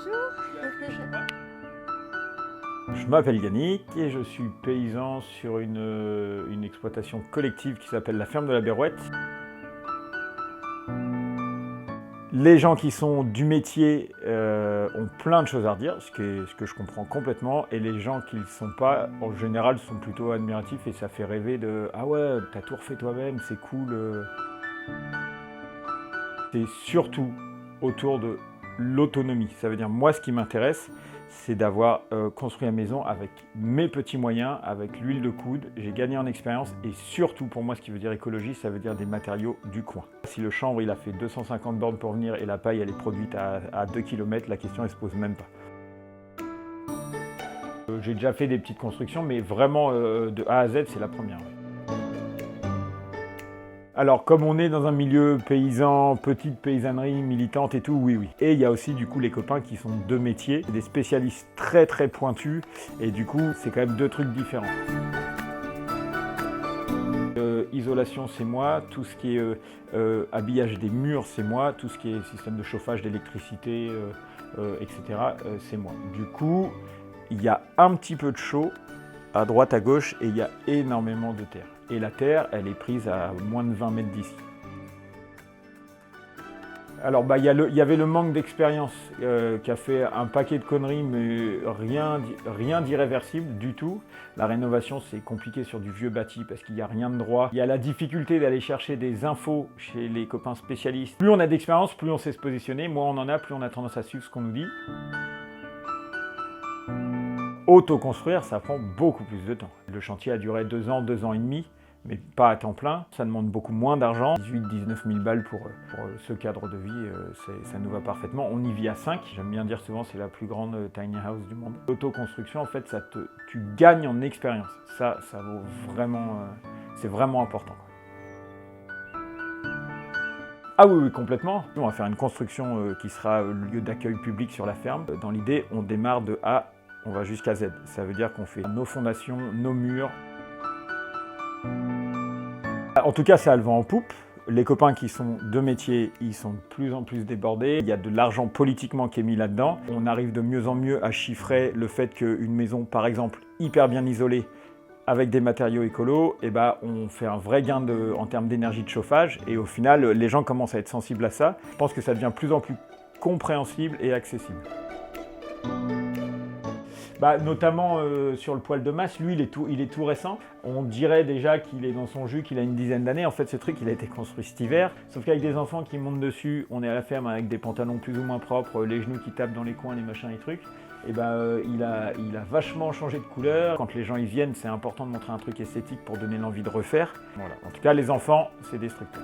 Bonjour. Je m'appelle Yannick et je suis paysan sur une exploitation collective qui s'appelle la ferme de la Bérouette. Les gens qui sont du métier ont plein de choses à redire, ce que je comprends complètement, et les gens qui ne le sont pas, en général, sont plutôt admiratifs et ça fait rêver de « Ah ouais, t'as tout refait toi-même, c'est cool ». C'est surtout autour de l'autonomie. Ça veut dire, moi, ce qui m'intéresse, c'est d'avoir construit la maison avec mes petits moyens, avec l'huile de coude. J'ai gagné en expérience et surtout, pour moi, ce qui veut dire écologie, ça veut dire des matériaux du coin. Si le chanvre, il a fait 250 bornes pour venir et la paille, elle est produite à 2 km, la question, elle se pose même pas. J'ai déjà fait des petites constructions, mais vraiment, de A à Z, c'est la première. Ouais. Alors, comme on est dans un milieu paysan, petite paysannerie militante et tout, oui. Et il y a aussi du coup les copains qui sont de métier, des spécialistes très très pointus, et du coup, c'est quand même deux trucs différents. Isolation, c'est moi, tout ce qui est habillage des murs, c'est moi, tout ce qui est système de chauffage, d'électricité, etc., c'est moi. Du coup, il y a un petit peu de chaud à droite, à gauche, et il y a énormément de terre. Et la terre, elle est prise à moins de 20 mètres d'ici. Alors, il y avait le manque d'expérience qui a fait un paquet de conneries, mais rien d'irréversible du tout. La rénovation, c'est compliqué sur du vieux bâti parce qu'il n'y a rien de droit. Il y a la difficulté d'aller chercher des infos chez les copains spécialistes. Plus on a d'expérience, plus on sait se positionner. Moins on en a, plus on a tendance à suivre ce qu'on nous dit. Autoconstruire, ça prend beaucoup plus de temps. Le chantier a duré 2 ans, 2 ans et demi, mais pas à temps plein. Ça demande beaucoup moins d'argent. 18-19 000 balles pour ce cadre de vie, ça nous va parfaitement. On y vit à 5. J'aime bien dire souvent, c'est la plus grande tiny house du monde. L'autoconstruction, en fait, tu gagnes en expérience. Ça vaut vraiment, c'est vraiment important. Ah oui, complètement. On va faire une construction qui sera le lieu d'accueil public sur la ferme. Dans l'idée, on démarre de A, on va jusqu'à Z. Ça veut dire qu'on fait nos fondations, nos murs. En tout cas, ça a le vent en poupe. Les copains qui sont de métier, ils sont de plus en plus débordés. Il y a de l'argent politiquement qui est mis là-dedans. On arrive de mieux en mieux à chiffrer le fait qu'une maison, par exemple, hyper bien isolée, avec des matériaux écolos, on fait un vrai gain en termes d'énergie de chauffage. Et au final, les gens commencent à être sensibles à ça. Je pense que ça devient de plus en plus compréhensible et accessible. Notamment sur le poêle de masse, lui il est tout récent. On dirait déjà qu'il est dans son jus, qu'il a une dizaine d'années. En fait, ce truc, il a été construit cet hiver. Sauf qu'avec des enfants qui montent dessus, on est à la ferme avec des pantalons plus ou moins propres, les genoux qui tapent dans les coins, les machins et trucs. Il a vachement changé de couleur. Quand les gens y viennent, c'est important de montrer un truc esthétique pour donner l'envie de refaire. Voilà. En tout cas, les enfants, c'est destructeur.